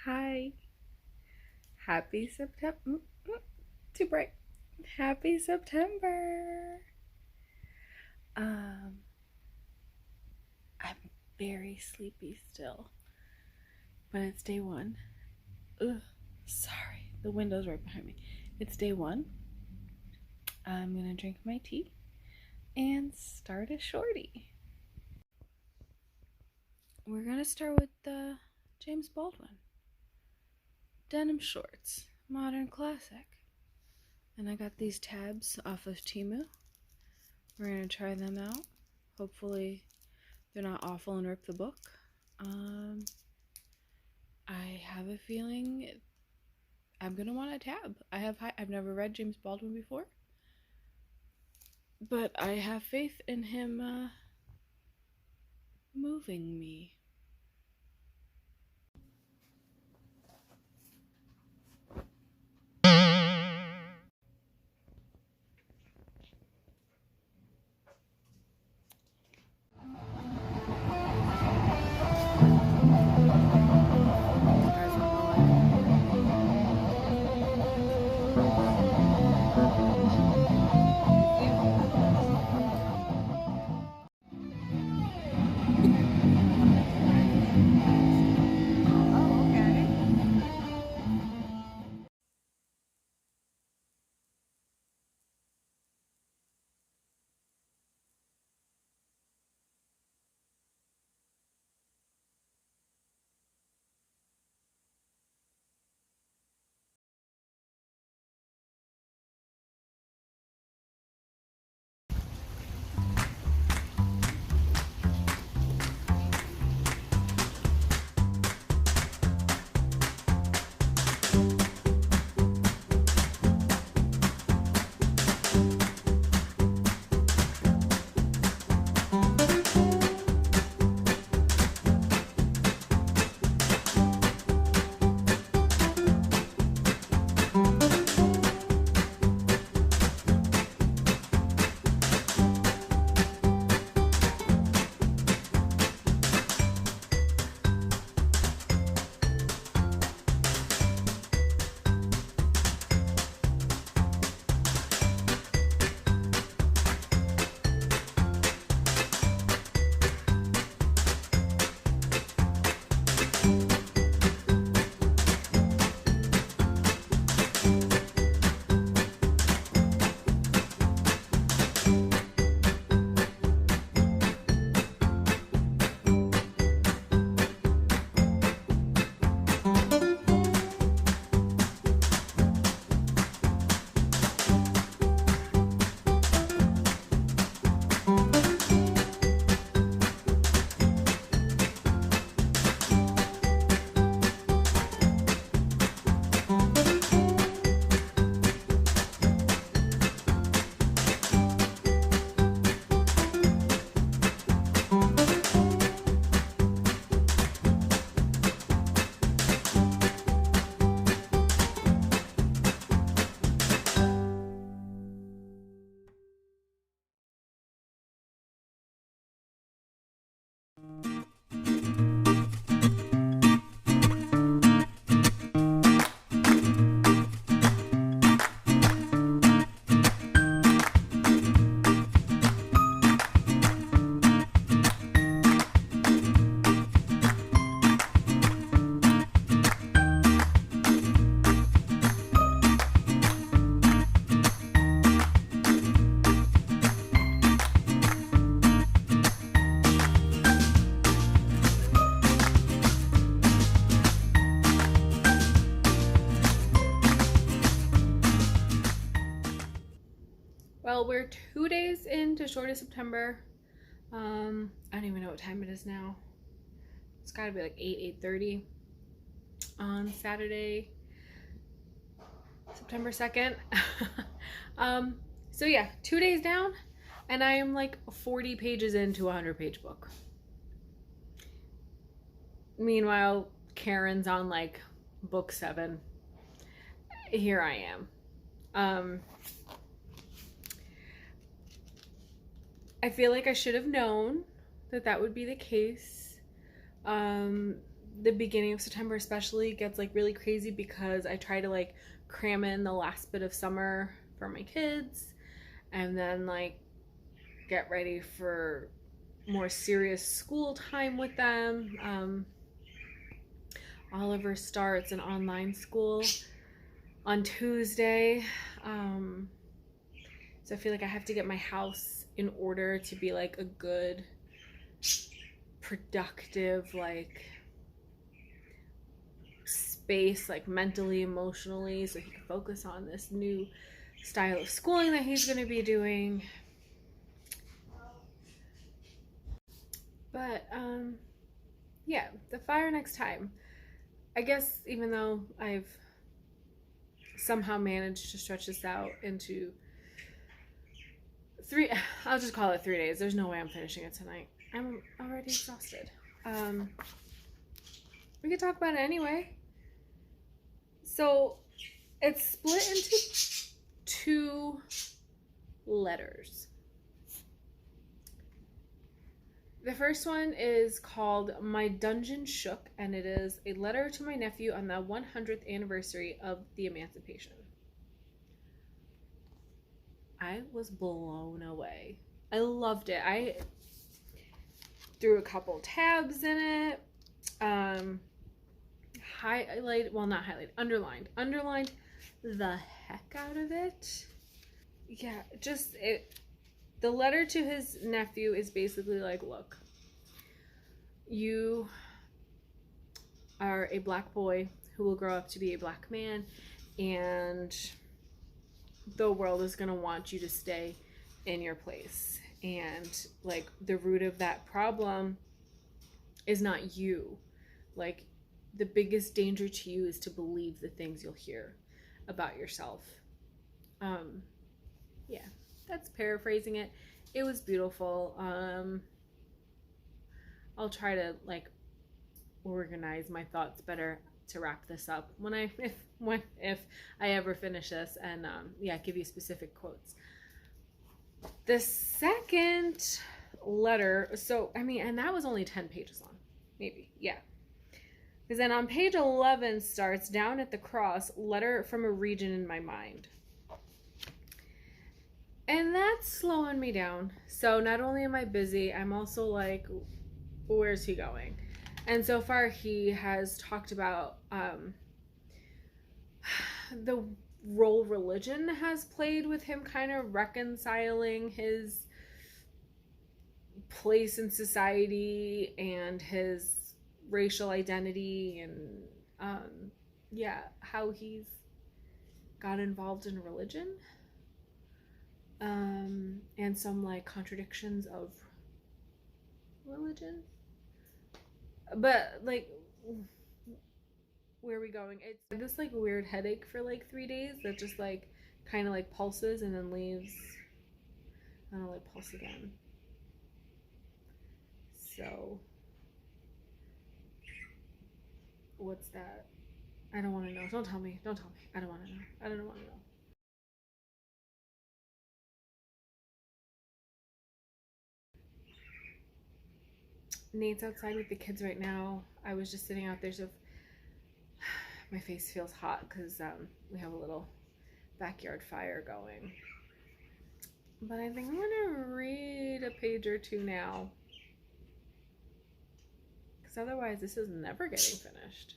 Hi. Happy September. Too bright. Happy September. Um, I'm very sleepy still, but it's day one. Ugh, sorry. The window's right behind me. It's day one. I'm gonna drink my tea and start a shorty. We're gonna start with the James Baldwin denim shorts, modern classic. And I got these tabs off of Temu. We're gonna try them out. Hopefully they're not awful and rip the book. I have a feeling I'm gonna want a tab. I've never read James Baldwin before, but I have faith in him moving me. Well, we're 2 days into short of September. I don't even know what time it is now. It's gotta be like 8:30 on Saturday, September 2nd. So yeah, 2 days down, and I am like 40 pages into a 100-page book. Meanwhile, Karen's on like book 7. Here I am. I feel like I should have known that would be the case. the beginning of September especially gets like really crazy because I try to like cram in the last bit of summer for my kids and then like get ready for more serious school time with them. Oliver starts an online school on Tuesday. So I feel like I have to get my house in order to be like a good, productive, like space, like mentally, emotionally, so he can focus on this new style of schooling that he's going to be doing. But yeah, the fire next time. I guess even though I've somehow managed to stretch this out into three, I'll just call it 3 days. There's no way I'm finishing it tonight. I'm already exhausted. We could talk about it anyway. So it's split into 2 letters. The first one is called My Dungeon Shook, and it is a letter to my nephew on the 100th anniversary of the Emancipation. I was blown away. I loved it. I threw a couple tabs in it. Underlined the heck out of it. Yeah, just it. The letter to his nephew is basically like, look, you are a black boy who will grow up to be a black man, and the world is going to want you to stay in your place. And like the root of that problem is not you. Like the biggest danger to you is to believe the things you'll hear about yourself. Yeah, that's paraphrasing it. It was beautiful. I'll try to like organize my thoughts better to wrap this up if I ever finish this, and yeah, give you specific quotes. The second letter, so I mean, and that was only 10 pages long, maybe, yeah. Because then on page 11 starts, down at the cross, letter from a region in my mind. And that's slowing me down. So not only am I busy, I'm also like, where's he going? And so far he has talked about the role religion has played with him kind of reconciling his place in society and his racial identity, and yeah, how he's got involved in religion, and some like contradictions of religion. But like, where are we going? It's this like weird headache for like 3 days that just like kind of like pulses and then leaves. I don't know, like pulse again. So what's that? I don't want to know. Don't tell me. Don't tell me. I don't want to know. I don't want to know. Nate's outside with the kids right now. I was just sitting out there, so my face feels hot because we have a little backyard fire going. But I think I'm gonna read a page or two now, because otherwise this is never getting finished.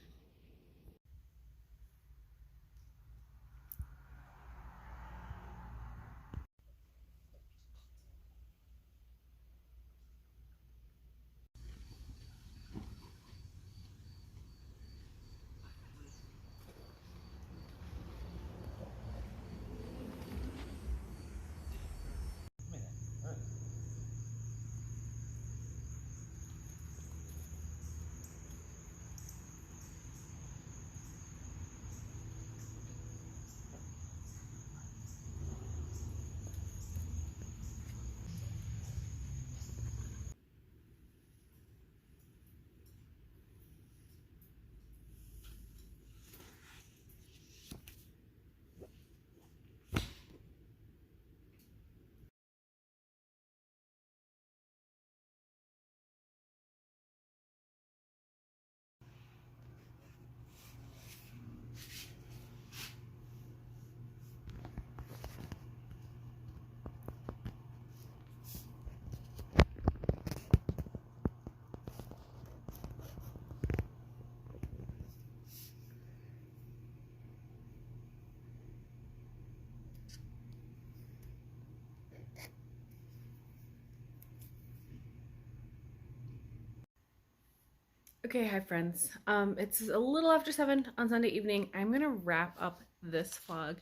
Okay, hi friends. It's a little after 7 on Sunday evening. I'm gonna wrap up this vlog.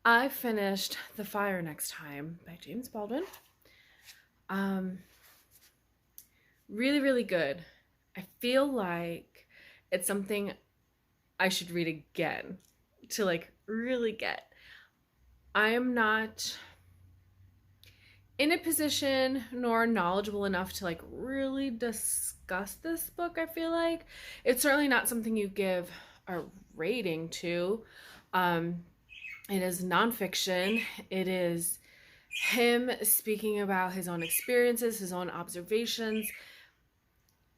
I finished The Fire Next Time by James Baldwin. Really, really good. I feel like it's something I should read again to like really get. I am not in a position nor knowledgeable enough to like really discuss this book. I feel like it's certainly not something you give a rating to. It is nonfiction. It is him speaking about his own experiences, his own observations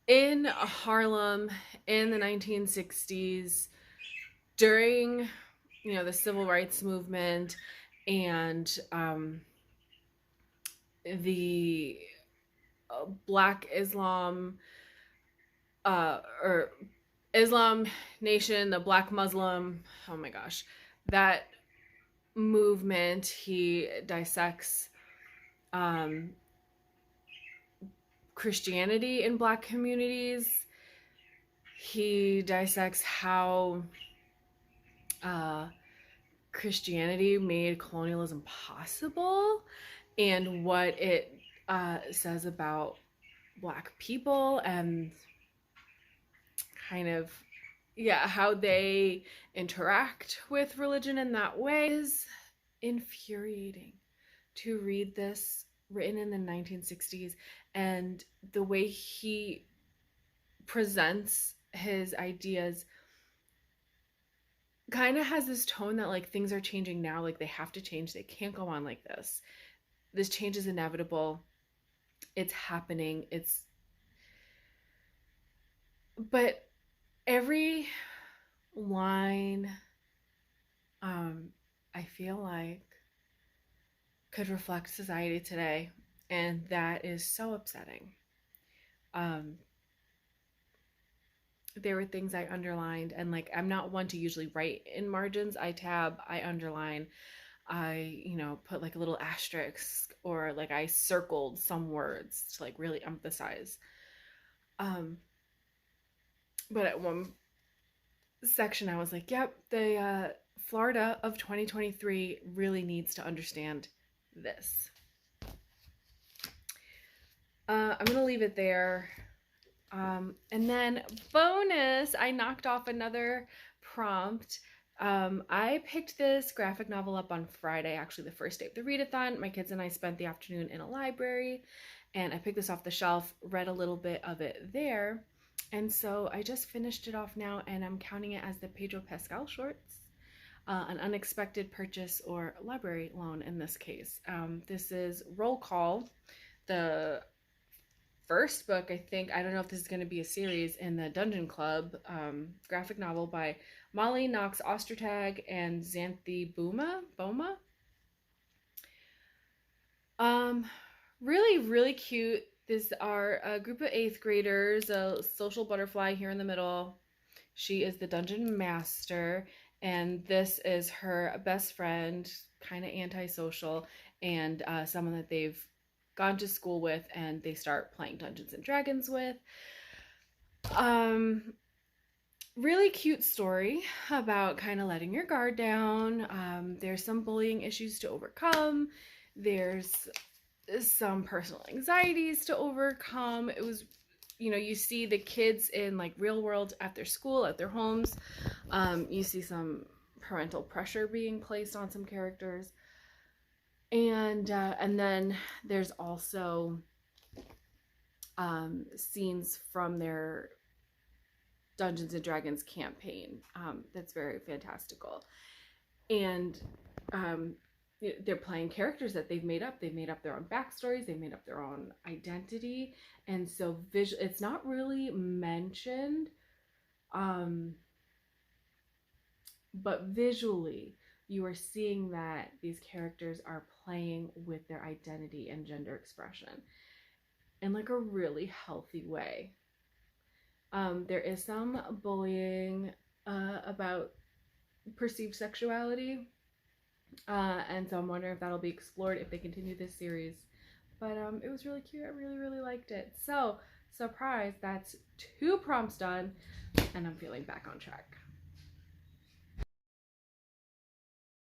in Harlem in the 1960s during, the civil rights movement and the Black Islam or Islam Nation, the Black Muslim, oh my gosh, that movement. He dissects Christianity in Black communities. He dissects how Christianity made colonialism possible and what it says about Black people and kind of, how they interact with religion in that way. It is infuriating to read this written in the 1960s and the way he presents his ideas kind of has this tone that like things are changing now, like they have to change, they can't go on like this change is inevitable, it's happening, but every line I feel like could reflect society today, and that is so upsetting. There were things I underlined, and like I'm not one to usually write in margins. I tab, I underline, I put like a little asterisk, or like I circled some words to like really emphasize. But at one section I was like, yep, the Florida of 2023 really needs to understand this. I'm gonna leave it there. And then bonus, I knocked off another prompt. I picked this graphic novel up on Friday, actually the first day of the readathon. My kids and I spent the afternoon in a library, and I picked this off the shelf, read a little bit of it there. And so I just finished it off now, and I'm counting it as the Pedro Pascal shorts. An unexpected purchase or library loan in this case. This is Roll Call, the first book, I think. I don't know if this is going to be a series in the Dungeon Club graphic novel by Molly Knox Ostertag and Xanthi Boma. Really, really cute. These are a group of 8th graders, a social butterfly here in the middle. She is the dungeon master, and this is her best friend, kind of antisocial, and someone that they've gone to school with and they start playing Dungeons and Dragons with. Really cute story about kind of letting your guard down. There's some bullying issues to overcome. There's some personal anxieties to overcome. It was, you see the kids in like real world at their school, at their homes. You see some parental pressure being placed on some characters. And then there's also scenes from their Dungeons and Dragons campaign that's very fantastical. And they're playing characters that they've made up. They've made up their own backstories. They've made up their own identity. And so it's not really mentioned, but visually, you are seeing that these characters are playing with their identity and gender expression in like a really healthy way. There is some bullying about perceived sexuality, and so I'm wondering if that'll be explored if they continue this series. But it was really cute. I really, really liked it. So surprise, that's 2 prompts done and I'm feeling back on track.